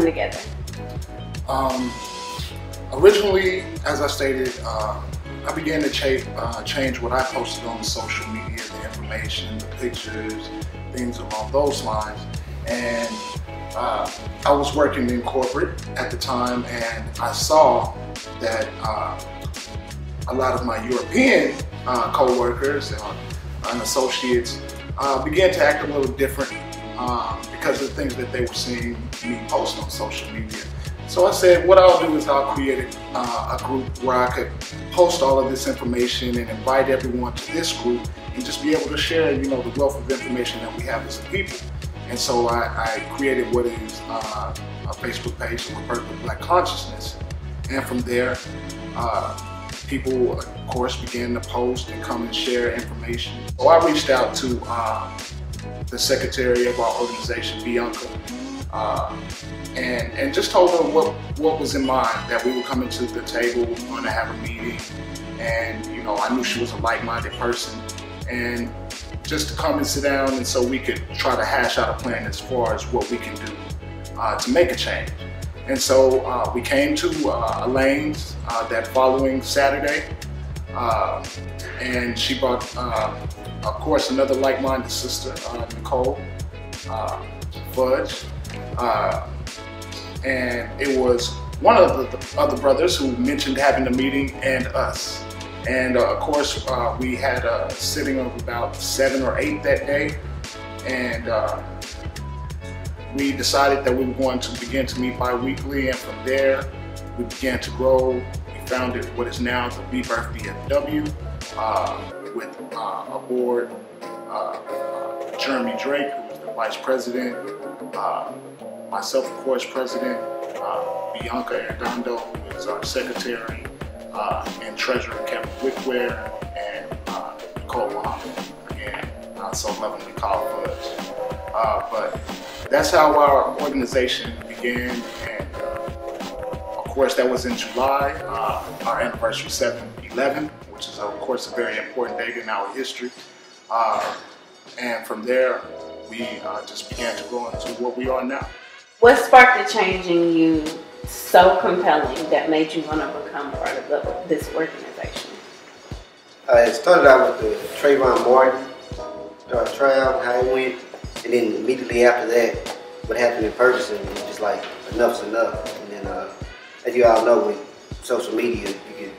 together? Originally, as I stated, I began to change what I posted on social media, the information, the pictures, things along those lines. And I was working in corporate at the time, and I saw that a lot of my European co-workers and associates began to act a little different because of the things that they were seeing me post on social media. So I said, what I'll do is I'll create a group where I could post all of this information and invite everyone to this group and just be able to share, the wealth of information that we have as a people. And so I created what is a Facebook page, Rebirth of Black Consciousness. And from there, people, of course, began to post and come and share information. So I reached out to the secretary of our organization, Bianca, and just told her what was in mind, that we were coming to the table, we were going to have a meeting, and I knew she was a like-minded person, and just to come and sit down and so we could try to hash out a plan as far as what we can do to make a change. And so we came to Elaine's that following Saturday, and she brought, of course, another like-minded sister, Nicole Fudge, and it was one of the other brothers who mentioned having a meeting, and us. And of course, we had a sitting of about 7 or 8 that day, and we decided that we were going to begin to meet bi-weekly, and from there we began to grow. We founded what is now the Rebirth BFW with a board, Jeremy Drake, who is the vice president, myself, of course, president, Bianca Arredondo, who is our secretary, and treasurer Kevin Wickware, and Nicole Muhammad, again, so lovingly called Fudge. But that's how our organization began, and of course that was in July, our anniversary 7/11, which is of course a very important date in our history. And from there, we just began to grow into what we are now. What sparked the change in you so compelling that made you want to become part of this organization? It started out with the Trayvon Martin trial, how it went, and then immediately after that, what happened in Ferguson, it was just like, enough's enough. And then, as you all know, with social media, you can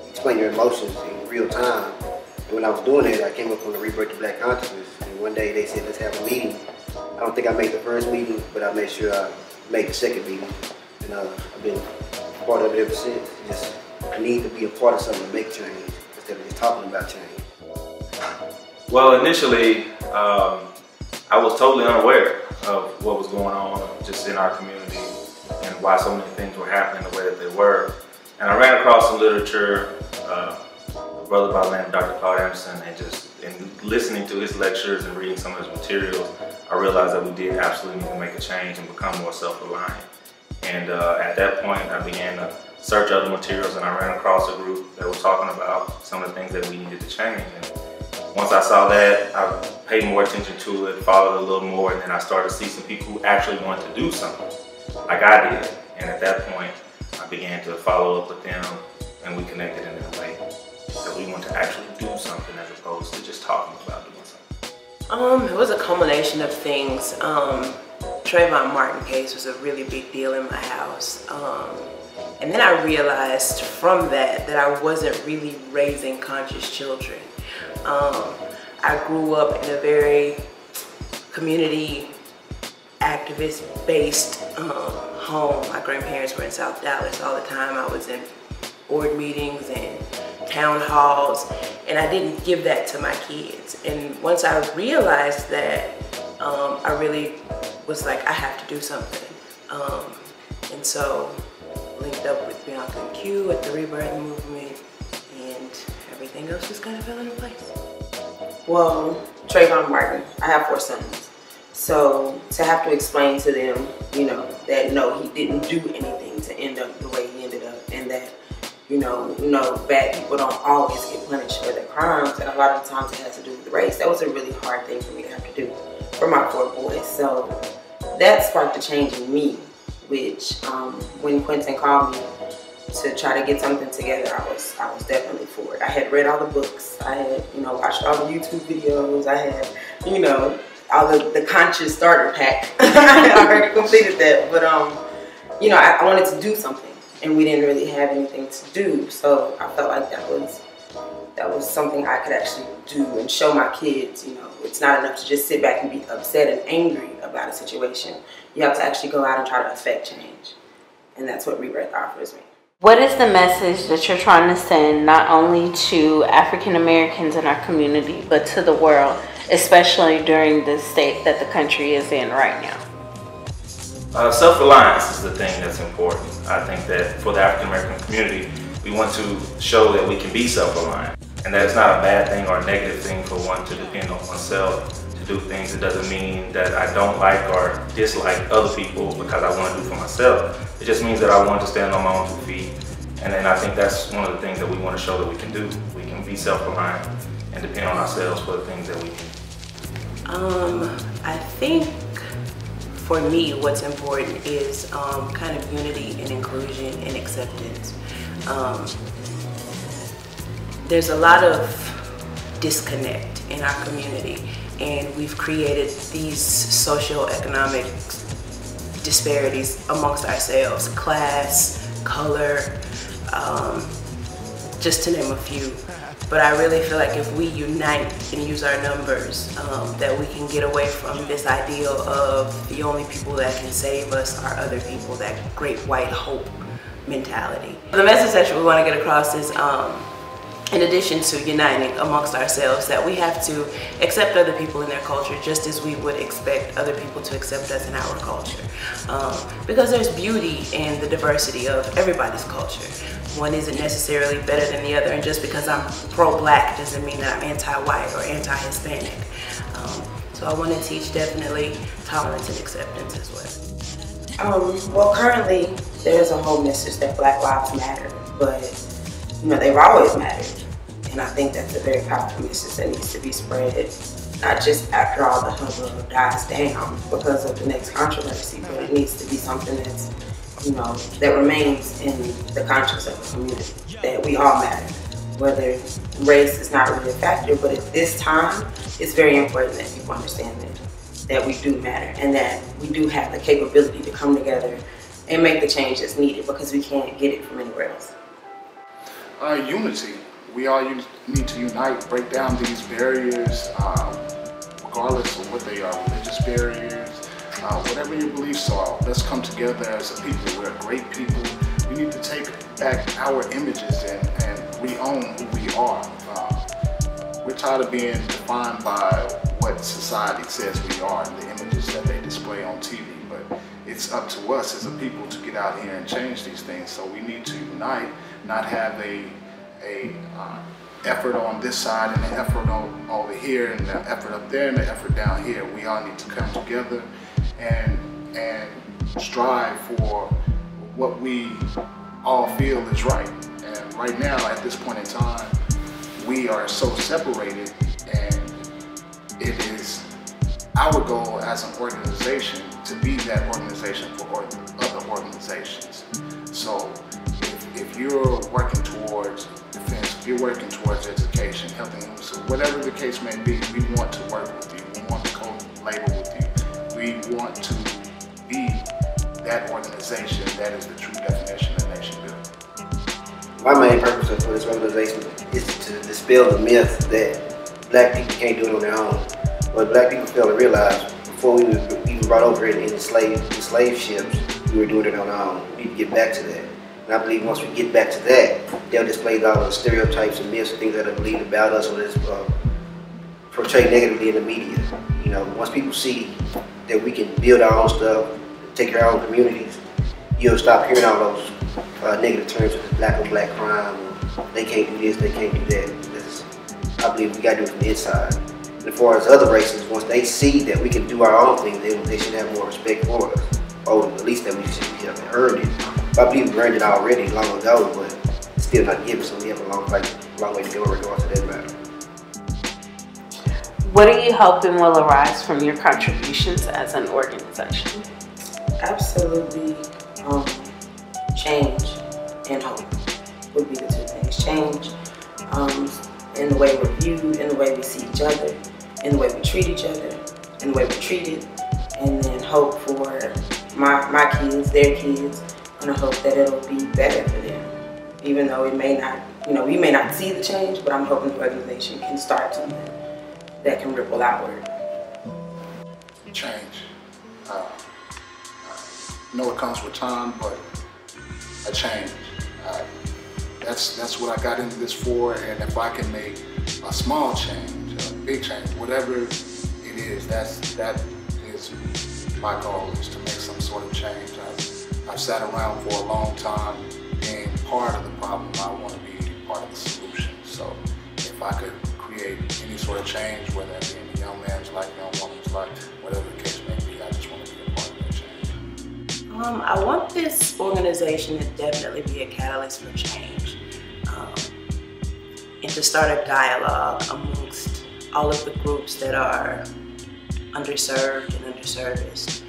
explain your emotions in real time. And when I was doing that, I came up on the Rebirth of Black Consciousness, and one day they said, let's have a meeting. I don't think I made the first meeting, but I made sure I made the second meeting. And I've been part of it ever since. I need to be a part of something to make change, instead of just talking about change. Well, initially, I was totally unaware of what was going on just in our community and why so many things were happening the way that they were. And I ran across some literature, a brother by the name of Dr. Claude Emerson, and just in listening to his lectures and reading some of his materials, I realized that we did absolutely need to make a change and become more self-reliant. And at that point, I began to search other materials, and I ran across a group that was talking about some of the things that we needed to change. And once I saw that, I paid more attention to it, followed it a little more, and then I started to see some people who actually wanted to do something, like I did. And at that point, I began to follow up with them, and we connected in that way. That we want to actually do something as opposed to just talking about doing something. It was a culmination of things. Trayvon Martin case was a really big deal in my house. And then I realized from that I wasn't really raising conscious children. I grew up in a very community activist-based home. My grandparents were in South Dallas all the time. I was in board meetings and town halls, and I didn't give that to my kids. And once I realized that, I really was like, I have to do something. And so linked up with Bianca and Q at the Rebirth movement, and everything else just kind of fell into place. Well, Trayvon Martin, I have 4 sons. So to have to explain to them, that no, he didn't do anything to end up the way he ended up, and that, bad people don't always get punished for their crimes, and a lot of the times it has to do with the race. That was a really hard thing for me to have to do for my 4 boys. So that sparked a change in me which when Quentin called me to try to get something together, I was definitely for it. I had read all the books. I had, watched all the YouTube videos. I had, all the conscious starter pack. I already completed that. But, I wanted to do something, and we didn't really have anything to do. So I felt like that was something I could actually do and show my kids, it's not enough to just sit back and be upset and angry about a situation. You have to actually go out and try to affect change. And that's what Rebirth offers me. What is the message that you're trying to send not only to African Americans in our community, but to the world, especially during the state that the country is in right now? Self-reliance is the thing that's important. I think that for the African American community, we want to show that we can be self-reliant, and that it's not a bad thing or a negative thing for one to depend on oneself to do things. It doesn't mean that I don't like or dislike other people because I want to do for myself. It just means that I want to stand on my own 2 feet. And then I think that's one of the things that we want to show that we can do. We can be self-reliant and depend on ourselves for the things that we need. I think for me, what's important is kind of unity and inclusion and acceptance. There's a lot of disconnect in our community, and we've created these socioeconomic disparities amongst ourselves, class, color, just to name a few. But I really feel like if we unite and use our numbers, that we can get away from this ideal of the only people that can save us are other people, that great white hope mentality. The message that we want to get across is, in addition to uniting amongst ourselves, that we have to accept other people in their culture just as we would expect other people to accept us in our culture. Because there's beauty in the diversity of everybody's culture. One isn't necessarily better than the other, and just because I'm pro-black doesn't mean that I'm anti-white or anti-Hispanic. So I want to teach definitely tolerance and acceptance as well. Well, currently there's a whole message that Black Lives Matter, but they've always mattered. And I think that's a very powerful message that needs to be spread, not just after all the hubbub dies down because of the next controversy, but it needs to be something that's, that remains in the conscience of the community, that we all matter. Whether race is not really a factor, but at this time, it's very important that people understand that we do matter, and that we do have the capability to come together and make the change that's needed, because we can't get it from anywhere else. Unity. We all need to unite, break down these barriers, regardless of what they are, religious barriers, whatever your beliefs are. Let's come together as a people. We're great people. We need to take back our images and re-own who we are. We're tired of being defined by what society says we are and the images that they display on TV, but it's up to us as a people to get out here and change these things. So we need to unite, not have a effort on this side and an effort over here and an effort up there and an effort down here. We all need to come together and strive for what we all feel is right. And right now, at this point in time, we are so separated, and it is our goal as an organization to be that organization for other organizations. So if you're working towards defense, if you're working towards education, helping them, so whatever the case may be, we want to work with you. We want to co-labor with you. We want to be that organization that is the true definition of nation building. My main purpose for this organization is to dispel the myth that black people can't do it on their own. What black people fail to realize, before we were even brought over in the slave ships, we were doing it on our own. We need to get back to that. And I believe once we get back to that, they'll display all the stereotypes and myths and things that are believed about us, or that's portrayed negatively in the media. Once people see that we can build our own stuff, take care of our own communities, you'll stop hearing all those negative terms such as black on black crime, or they can't do this, they can't do that. I believe we got to do it from the inside. And as far as other races, once they see that we can do our own thing, they should have more respect for us, or at least that we should have earned it. I believe we earned it already long ago, but it's still not given, so we have a long way to go regardless of that matter. What are you hoping will arise from your contributions as an organization? Absolutely, change and hope would be the two things. Change in the way we're viewed, in the way we see each other, in the way we treat each other, in the way we're treated, and then hope for my kids, their kids, and I hope that it'll be better for them. Even though it may not, we may not see the change, but I'm hoping the organization can start something that can ripple outward. Change. I know it comes with time, but a change. That's what I got into this for, and if I can make a small change, a big change, whatever it is, that is my goal, is to make some sort of change. I've sat around for a long time being part of the problem. I want to be part of the solution. So if I could create any sort of change, whether it be in a young man's life, young woman's life, whatever the case may be, I just want to be a part of that change. I want this organization to definitely be a catalyst for change, and to start a dialogue amongst all of the groups that are underserved and underserviced.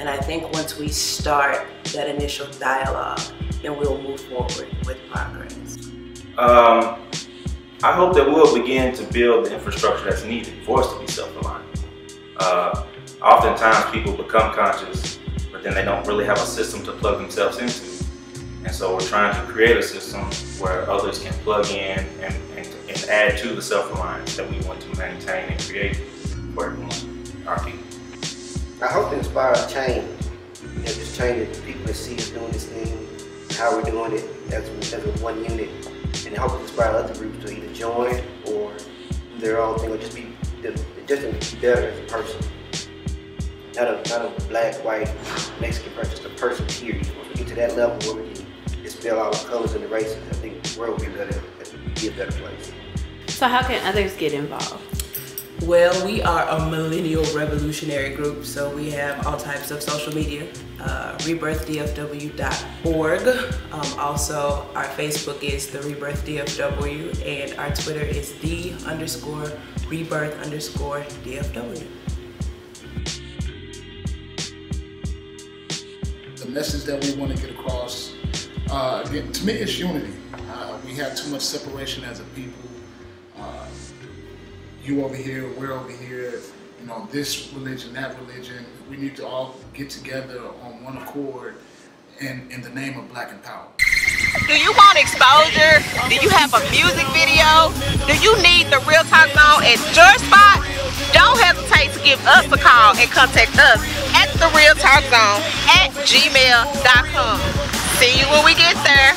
And I think once we start that initial dialogue, then we'll move forward with progress. I hope that we'll begin to build the infrastructure that's needed for us to be self-reliant. Oftentimes people become conscious, but then they don't really have a system to plug themselves into. And so we're trying to create a system where others can plug in and add to the self-reliance that we want to maintain and create for everyone, our people. I hope to inspire a change. Just change the people that see us doing this thing, how we're doing it as a one unit, and I hope to inspire other groups to either join or do their own thing, or just be better as a person. Not a black, white, Mexican person, just a person, period. Once we get to that level where we can dispel all the colors and the races, I think the world will be a better place. So how can others get involved? Well, we are a millennial revolutionary group, so we have all types of social media. RebirthDFW.org. Also, our Facebook is the Rebirth DFW, and our Twitter is _Rebirth_DFW. The message that we want to get across, again, to me, it's unity. We have too much separation as a people. You over here, we're over here, this religion, that religion. We need to all get together on one accord in the name of Black Empowerment. Do you want exposure? Do you have a music video? Do you need the Real Talk Zone at your spot? Don't hesitate to give us a call and contact us at the Real Talk Zone at gmail.com. See you when we get there.